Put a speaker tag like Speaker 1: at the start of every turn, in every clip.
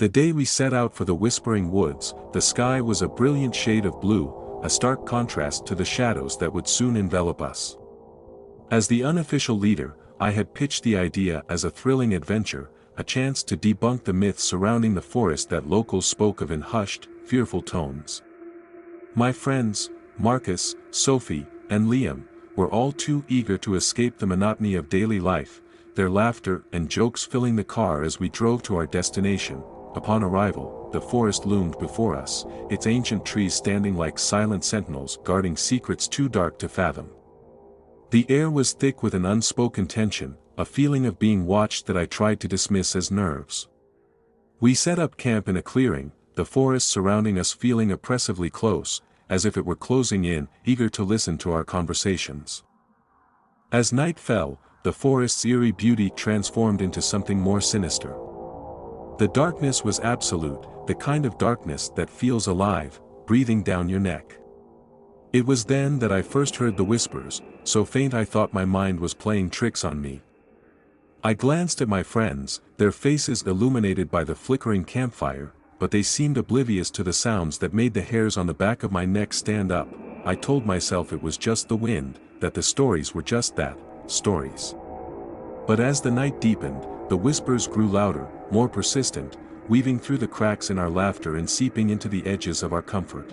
Speaker 1: The day we set out for the Whispering Woods, the sky was a brilliant shade of blue, a stark contrast to the shadows that would soon envelop us. As the unofficial leader, I had pitched the idea as a thrilling adventure, a chance to debunk the myths surrounding the forest that locals spoke of in hushed, fearful tones. My friends, Marcus, Sophie, and Liam, were all too eager to escape the monotony of daily life, their laughter and jokes filling the car as we drove to our destination. Upon arrival, the forest loomed before us, its ancient trees standing like silent sentinels guarding secrets too dark to fathom. The air was thick with an unspoken tension, a feeling of being watched that I tried to dismiss as nerves. We set up camp in a clearing, the forest surrounding us feeling oppressively close, as if it were closing in, eager to listen to our conversations. As night fell, the forest's eerie beauty transformed into something more sinister. The darkness was absolute, the kind of darkness that feels alive, breathing down your neck. It was then that I first heard the whispers, so faint I thought my mind was playing tricks on me. I glanced at my friends, their faces illuminated by the flickering campfire, but they seemed oblivious to the sounds that made the hairs on the back of my neck stand up. I told myself it was just the wind, that the stories were just that, stories. But as the night deepened, the whispers grew louder, more persistent, weaving through the cracks in our laughter and seeping into the edges of our comfort.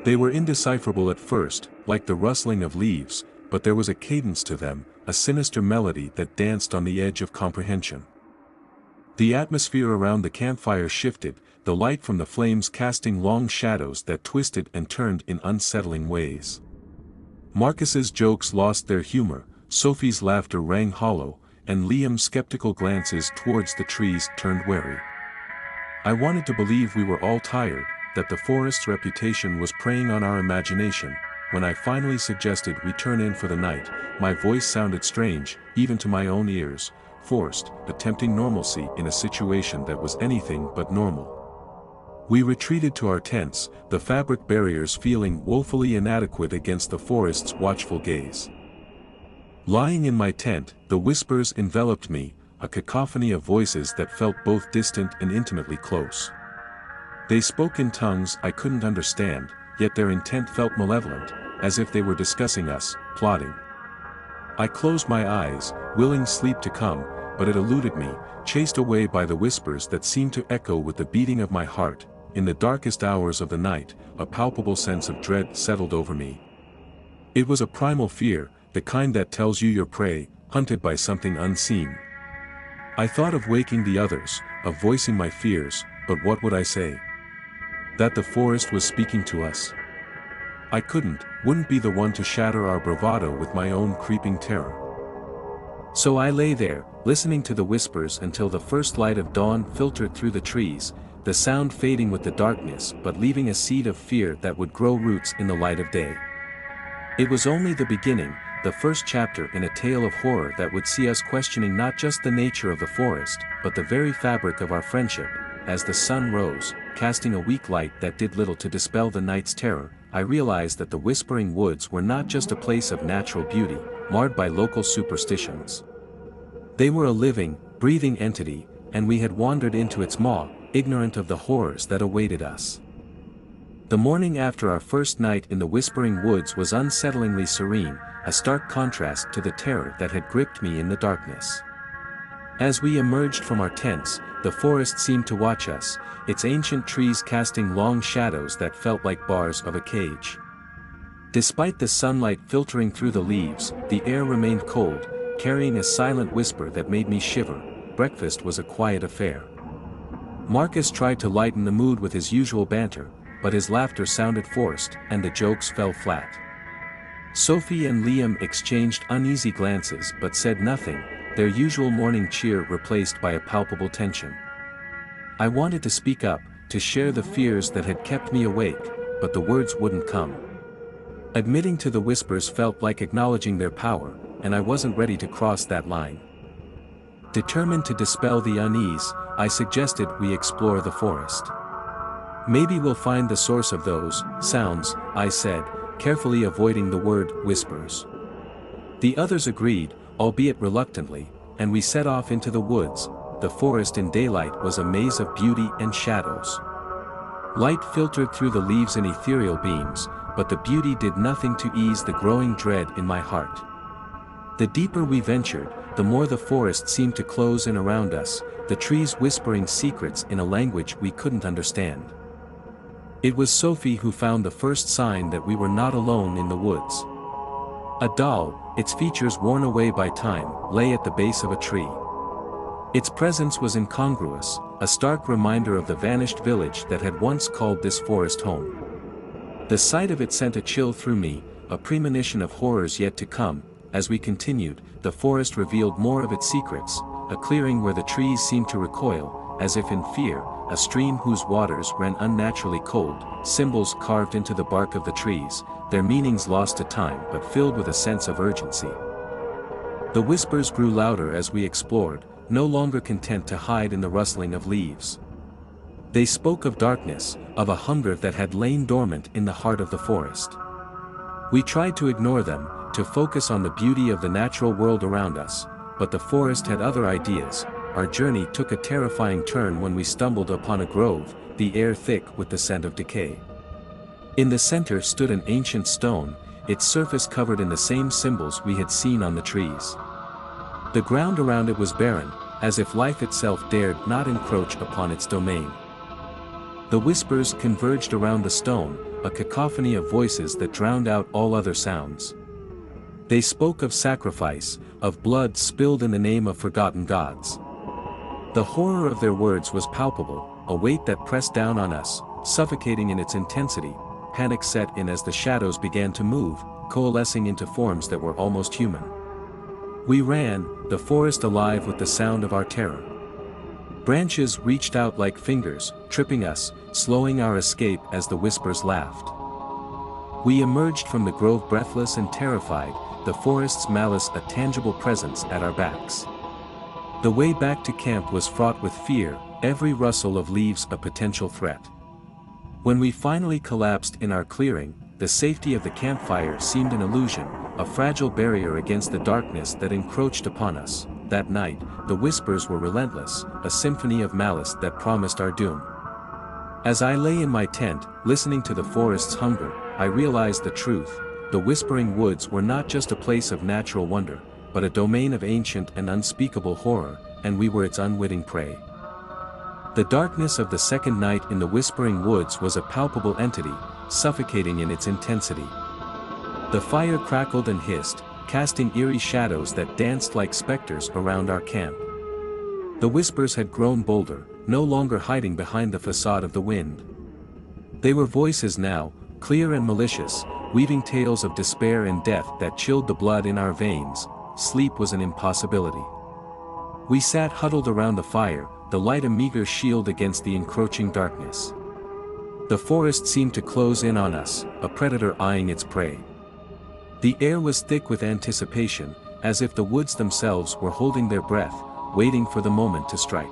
Speaker 1: They were indecipherable at first, like the rustling of leaves, but there was a cadence to them, a sinister melody that danced on the edge of comprehension. The atmosphere around the campfire shifted, the light from the flames casting long shadows that twisted and turned in unsettling ways. Marcus's jokes lost their humor, Sophie's laughter rang hollow, and Liam's skeptical glances towards the trees turned wary. I wanted to believe we were all tired, that the forest's reputation was preying on our imagination. When I finally suggested we turn in for the night, my voice sounded strange, even to my own ears, forced, attempting normalcy in a situation that was anything but normal. We retreated to our tents, the fabric barriers feeling woefully inadequate against the forest's watchful gaze. Lying in my tent, the whispers enveloped me, a cacophony of voices that felt both distant and intimately close. They spoke in tongues I couldn't understand, yet their intent felt malevolent, as if they were discussing us, plotting. I closed my eyes, willing sleep to come, but it eluded me, chased away by the whispers that seemed to echo with the beating of my heart. In the darkest hours of the night, a palpable sense of dread settled over me. It was a primal fear, the kind that tells you you're prey, hunted by something unseen. I thought of waking the others, of voicing my fears, but what would I say? That the forest was speaking to us? I wouldn't be the one to shatter our bravado with my own creeping terror. So I lay there, listening to the whispers until the first light of dawn filtered through the trees, the sound fading with the darkness but leaving a seed of fear that would grow roots in the light of day. It was only the beginning, the first chapter in a tale of horror that would see us questioning not just the nature of the forest, but the very fabric of our friendship. As the sun rose, casting a weak light that did little to dispel the night's terror, I realized that the Whispering Woods were not just a place of natural beauty, marred by local superstitions. They were a living, breathing entity, and we had wandered into its maw, ignorant of the horrors that awaited us. The morning after our first night in the Whispering Woods was unsettlingly serene, a stark contrast to the terror that had gripped me in the darkness. As we emerged from our tents, the forest seemed to watch us, its ancient trees casting long shadows that felt like bars of a cage. Despite the sunlight filtering through the leaves, the air remained cold, carrying a silent whisper that made me shiver. Breakfast was a quiet affair. Marcus tried to lighten the mood with his usual banter, but his laughter sounded forced, and the jokes fell flat. Sophie and Liam exchanged uneasy glances but said nothing, their usual morning cheer replaced by a palpable tension. I wanted to speak up, to share the fears that had kept me awake, but the words wouldn't come. Admitting to the whispers felt like acknowledging their power, and I wasn't ready to cross that line. Determined to dispel the unease, I suggested we explore the forest. Maybe we'll find the source of those sounds, I said, carefully avoiding the word whispers. The others agreed, albeit reluctantly, and we set off into the woods, the forest in daylight was a maze of beauty and shadows. Light filtered through the leaves in ethereal beams, but the beauty did nothing to ease the growing dread in my heart. The deeper we ventured, the more the forest seemed to close in around us, the trees whispering secrets in a language we couldn't understand. It was Sophie who found the first sign that we were not alone in the woods. A doll, its features worn away by time, lay at the base of a tree. Its presence was incongruous, a stark reminder of the vanished village that had once called this forest home. The sight of it sent a chill through me, a premonition of horrors yet to come. As we continued, the forest revealed more of its secrets, a clearing where the trees seemed to recoil, as if in fear, a stream whose waters ran unnaturally cold, symbols carved into the bark of the trees, their meanings lost to time but filled with a sense of urgency. The whispers grew louder as we explored, no longer content to hide in the rustling of leaves. They spoke of darkness, of a hunger that had lain dormant in the heart of the forest. We tried to ignore them, to focus on the beauty of the natural world around us, but the forest had other ideas. Our journey took a terrifying turn when we stumbled upon a grove, the air thick with the scent of decay. In the center stood an ancient stone, its surface covered in the same symbols we had seen on the trees. The ground around it was barren, as if life itself dared not encroach upon its domain. The whispers converged around the stone, a cacophony of voices that drowned out all other sounds. They spoke of sacrifice, of blood spilled in the name of forgotten gods. The horror of their words was palpable, a weight that pressed down on us, suffocating in its intensity. Panic set in as the shadows began to move, coalescing into forms that were almost human. We ran, the forest alive with the sound of our terror. Branches reached out like fingers, tripping us, slowing our escape as the whispers laughed. We emerged from the grove breathless and terrified, the forest's malice a tangible presence at our backs. The way back to camp was fraught with fear, every rustle of leaves a potential threat. When we finally collapsed in our clearing, the safety of the campfire seemed an illusion, a fragile barrier against the darkness that encroached upon us. That night, the whispers were relentless, a symphony of malice that promised our doom. As I lay in my tent, listening to the forest's hunger, I realized the truth. The whispering woods were not just a place of natural wonder, but a domain of ancient and unspeakable horror, and we were its unwitting prey. The darkness of the second night in the whispering woods was a palpable entity, suffocating in its intensity. The fire crackled and hissed, casting eerie shadows that danced like specters around our camp. The whispers had grown bolder, no longer hiding behind the facade of the wind. They were voices now, clear and malicious, weaving tales of despair and death that chilled the blood in our veins. Sleep was an impossibility. We sat huddled around the fire, the light a meager shield against the encroaching darkness. The forest seemed to close in on us, a predator eyeing its prey. The air was thick with anticipation, as if the woods themselves were holding their breath, waiting for the moment to strike.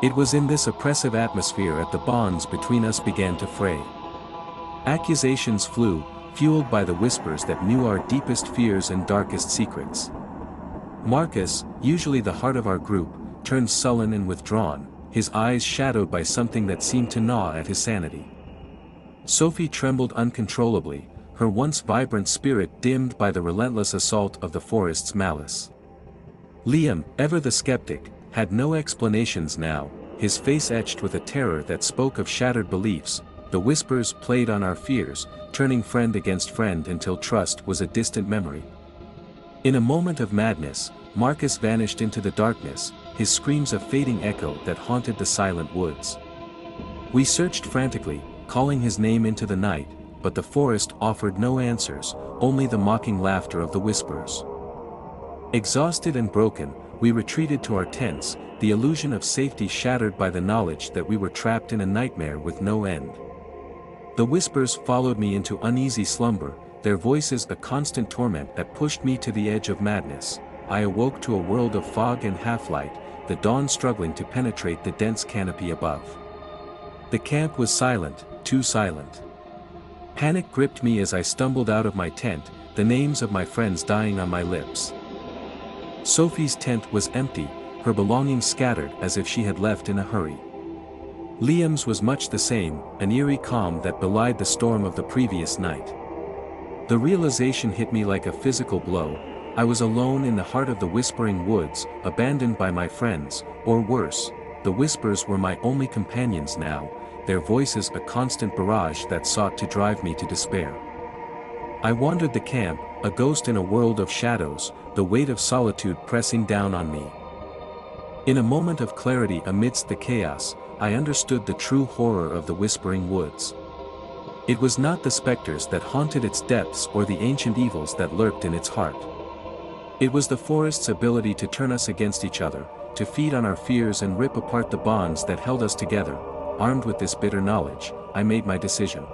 Speaker 1: It was in this oppressive atmosphere that the bonds between us began to fray. Accusations flew, fueled by the whispers that knew our deepest fears and darkest secrets. Marcus, usually the heart of our group, turned sullen and withdrawn, his eyes shadowed by something that seemed to gnaw at his sanity. Sophie trembled uncontrollably, her once vibrant spirit dimmed by the relentless assault of the forest's malice. Liam, ever the skeptic, had no explanations now, his face etched with a terror that spoke of shattered beliefs. The whispers played on our fears, turning friend against friend until trust was a distant memory. In a moment of madness, Marcus vanished into the darkness, his screams a fading echo that haunted the silent woods. We searched frantically, calling his name into the night, but the forest offered no answers, only the mocking laughter of the whispers. Exhausted and broken, we retreated to our tents, the illusion of safety shattered by the knowledge that we were trapped in a nightmare with no end. The whispers followed me into uneasy slumber, their voices a constant torment that pushed me to the edge of madness. I awoke to a world of fog and half-light, the dawn struggling to penetrate the dense canopy above. The camp was silent, too silent. Panic gripped me as I stumbled out of my tent, the names of my friends dying on my lips. Sophie's tent was empty, her belongings scattered as if she had left in a hurry. Liam's was much the same, an eerie calm that belied the storm of the previous night. The realization hit me like a physical blow. I was alone in the heart of the whispering woods, abandoned by my friends, or worse, the whispers were my only companions now, their voices a constant barrage that sought to drive me to despair. I wandered the camp, a ghost in a world of shadows, the weight of solitude pressing down on me. In a moment of clarity amidst the chaos, I understood the true horror of the whispering woods. It was not the specters that haunted its depths or the ancient evils that lurked in its heart. It was the forest's ability to turn us against each other, to feed on our fears and rip apart the bonds that held us together. Armed with this bitter knowledge, I made my decision.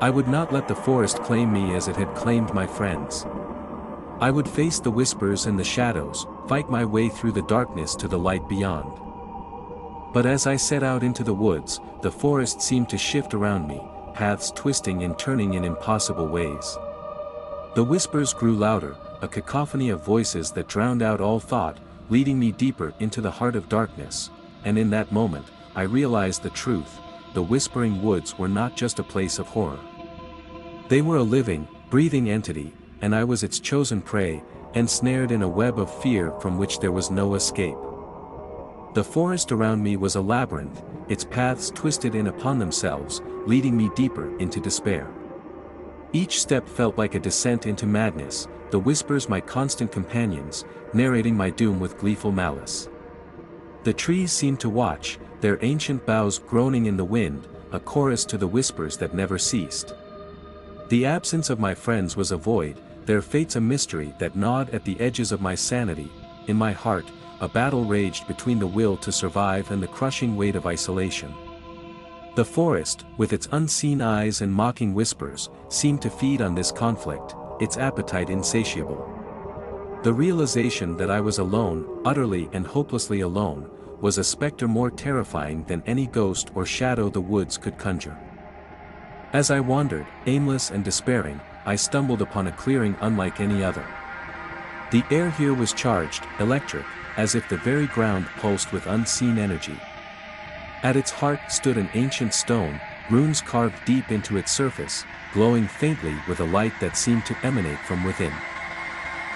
Speaker 1: I would not let the forest claim me as it had claimed my friends. I would face the whispers and the shadows, fight my way through the darkness to the light beyond. But as I set out into the woods, the forest seemed to shift around me, paths twisting and turning in impossible ways. The whispers grew louder, a cacophony of voices that drowned out all thought, leading me deeper into the heart of darkness, and in that moment, I realized the truth: the whispering woods were not just a place of horror. They were a living, breathing entity, and I was its chosen prey, ensnared in a web of fear from which there was no escape. The forest around me was a labyrinth, its paths twisted in upon themselves, leading me deeper into despair. Each step felt like a descent into madness, the whispers my constant companions, narrating my doom with gleeful malice. The trees seemed to watch, their ancient boughs groaning in the wind, a chorus to the whispers that never ceased. The absence of my friends was a void, their fates a mystery that gnawed at the edges of my sanity. In my heart, a battle raged between the will to survive and the crushing weight of isolation. The forest, with its unseen eyes and mocking whispers, seemed to feed on this conflict, its appetite insatiable. The realization that I was alone, utterly and hopelessly alone, was a specter more terrifying than any ghost or shadow the woods could conjure. As I wandered, aimless and despairing, I stumbled upon a clearing unlike any other. The air here was charged, electric, as if the very ground pulsed with unseen energy. At its heart stood an ancient stone, runes carved deep into its surface, glowing faintly with a light that seemed to emanate from within.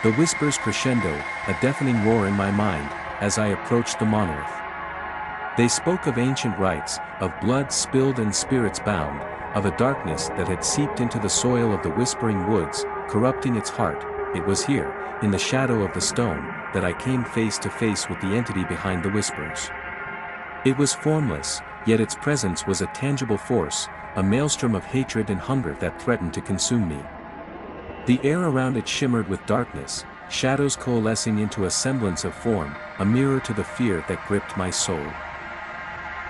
Speaker 1: The whispers crescendo, a deafening roar in my mind, as I approached the monolith. They spoke of ancient rites, of blood spilled and spirits bound, of a darkness that had seeped into the soil of the whispering woods, corrupting its heart. It was here, in the shadow of the stone, that I came face to face with the entity behind the whispers. It was formless, yet its presence was a tangible force, a maelstrom of hatred and hunger that threatened to consume me. The air around it shimmered with darkness, shadows coalescing into a semblance of form, a mirror to the fear that gripped my soul.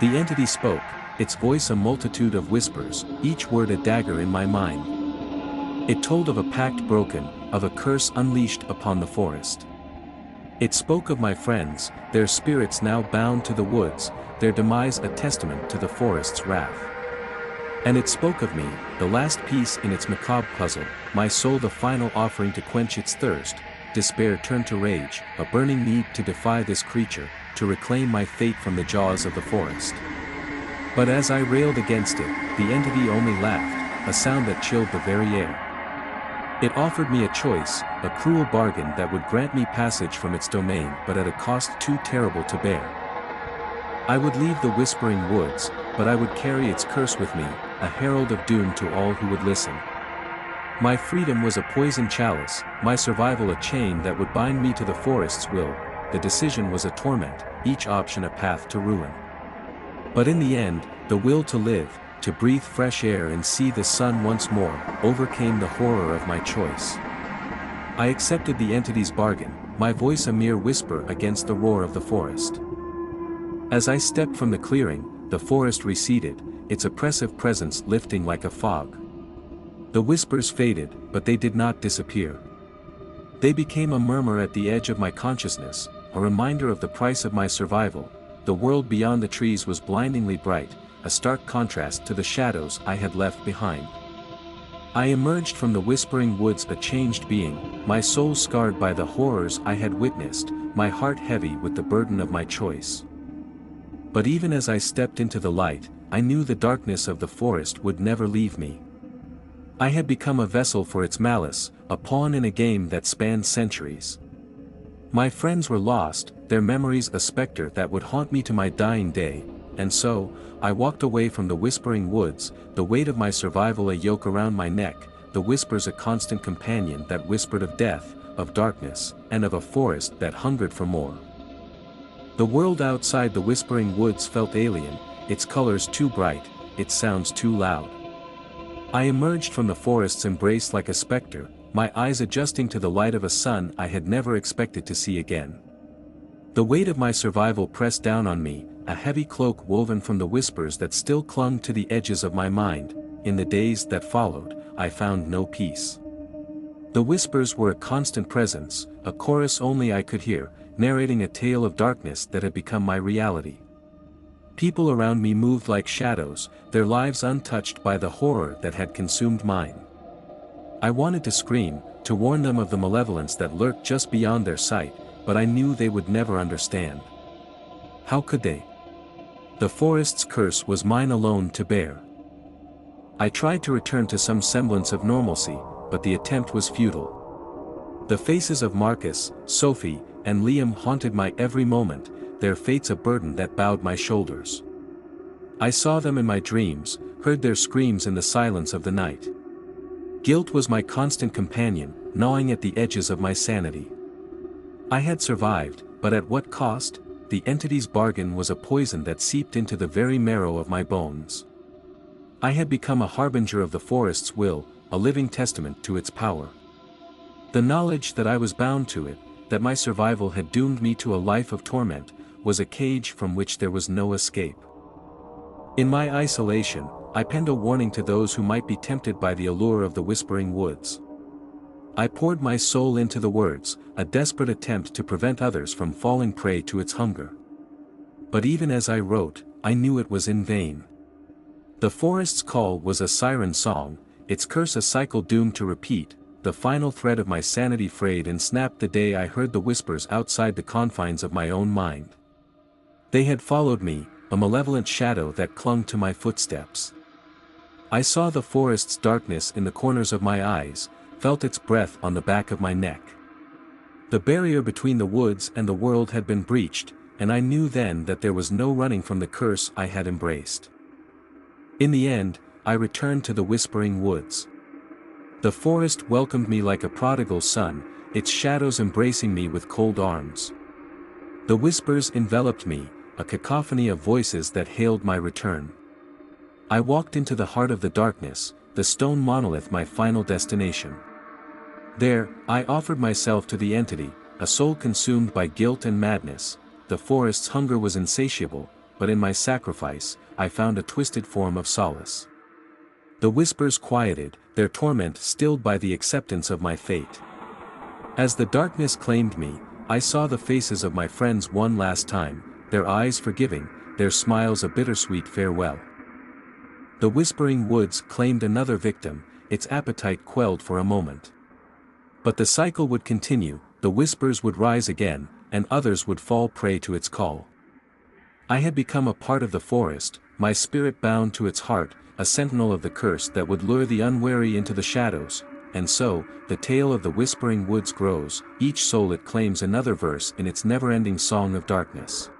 Speaker 1: The entity spoke, its voice a multitude of whispers, each word a dagger in my mind. It told of a pact broken, of a curse unleashed upon the forest. It spoke of my friends, their spirits now bound to the woods, their demise a testament to the forest's wrath. And it spoke of me, the last piece in its macabre puzzle, my soul the final offering to quench its thirst. Despair turned to rage, a burning need to defy this creature, to reclaim my fate from the jaws of the forest. But as I railed against it, the entity only laughed, a sound that chilled the very air. It offered me a choice, a cruel bargain that would grant me passage from its domain but at a cost too terrible to bear. I would leave the whispering woods, but I would carry its curse with me, a herald of doom to all who would listen. My freedom was a poisoned chalice, my survival a chain that would bind me to the forest's will. The decision was a torment, each option a path to ruin. But in the end, the will to live, to breathe fresh air and see the sun once more, overcame the horror of my choice. I accepted the entity's bargain, my voice a mere whisper against the roar of the forest. As I stepped from the clearing, the forest receded, its oppressive presence lifting like a fog. The whispers faded, but they did not disappear. They became a murmur at the edge of my consciousness, a reminder of the price of my survival. The world beyond the trees was blindingly bright, a stark contrast to the shadows I had left behind. I emerged from the whispering woods a changed being, my soul scarred by the horrors I had witnessed, my heart heavy with the burden of my choice. But even as I stepped into the light, I knew the darkness of the forest would never leave me. I had become a vessel for its malice, a pawn in a game that spanned centuries. My friends were lost, their memories a specter that would haunt me to my dying day, and so, I walked away from the whispering woods, the weight of my survival a yoke around my neck, the whispers a constant companion that whispered of death, of darkness, and of a forest that hungered for more. The world outside the whispering woods felt alien, its colors too bright, its sounds too loud. I emerged from the forest's embrace like a specter, my eyes adjusting to the light of a sun I had never expected to see again. The weight of my survival pressed down on me, a heavy cloak woven from the whispers that still clung to the edges of my mind. In the days that followed, I found no peace. The whispers were a constant presence, a chorus only I could hear, narrating a tale of darkness that had become my reality. People around me moved like shadows, their lives untouched by the horror that had consumed mine. I wanted to scream, to warn them of the malevolence that lurked just beyond their sight, but I knew they would never understand. How could they? The forest's curse was mine alone to bear. I tried to return to some semblance of normalcy, but the attempt was futile. The faces of Marcus, Sophie, and Liam haunted my every moment, their fates a burden that bowed my shoulders. I saw them in my dreams, heard their screams in the silence of the night. Guilt was my constant companion, gnawing at the edges of my sanity. I had survived, but at what cost? The entity's bargain was a poison that seeped into the very marrow of my bones. I had become a harbinger of the forest's will, a living testament to its power. The knowledge that I was bound to it, that my survival had doomed me to a life of torment, was a cage from which there was no escape. In my isolation, I penned a warning to those who might be tempted by the allure of the whispering woods. I poured my soul into the words, a desperate attempt to prevent others from falling prey to its hunger. But even as I wrote, I knew it was in vain. The forest's call was a siren song, its curse a cycle doomed to repeat. The final thread of my sanity frayed and snapped the day I heard the whispers outside the confines of my own mind. They had followed me, a malevolent shadow that clung to my footsteps. I saw the forest's darkness in the corners of my eyes, felt its breath on the back of my neck. The barrier between the woods and the world had been breached, and I knew then that there was no running from the curse I had embraced. In the end, I returned to the whispering woods. The forest welcomed me like a prodigal son, its shadows embracing me with cold arms. The whispers enveloped me, a cacophony of voices that hailed my return. I walked into the heart of the darkness, the stone monolith my final destination. There, I offered myself to the entity, a soul consumed by guilt and madness. The forest's hunger was insatiable, but in my sacrifice, I found a twisted form of solace. The whispers quieted, their torment stilled by the acceptance of my fate. As the darkness claimed me, I saw the faces of my friends one last time, their eyes forgiving, their smiles a bittersweet farewell. The whispering woods claimed another victim, its appetite quelled for a moment. But the cycle would continue, the whispers would rise again, and others would fall prey to its call. I had become a part of the forest, my spirit bound to its heart, a sentinel of the curse that would lure the unwary into the shadows, and so, the tale of the whispering woods grows, each soul it claims another verse in its never-ending song of darkness.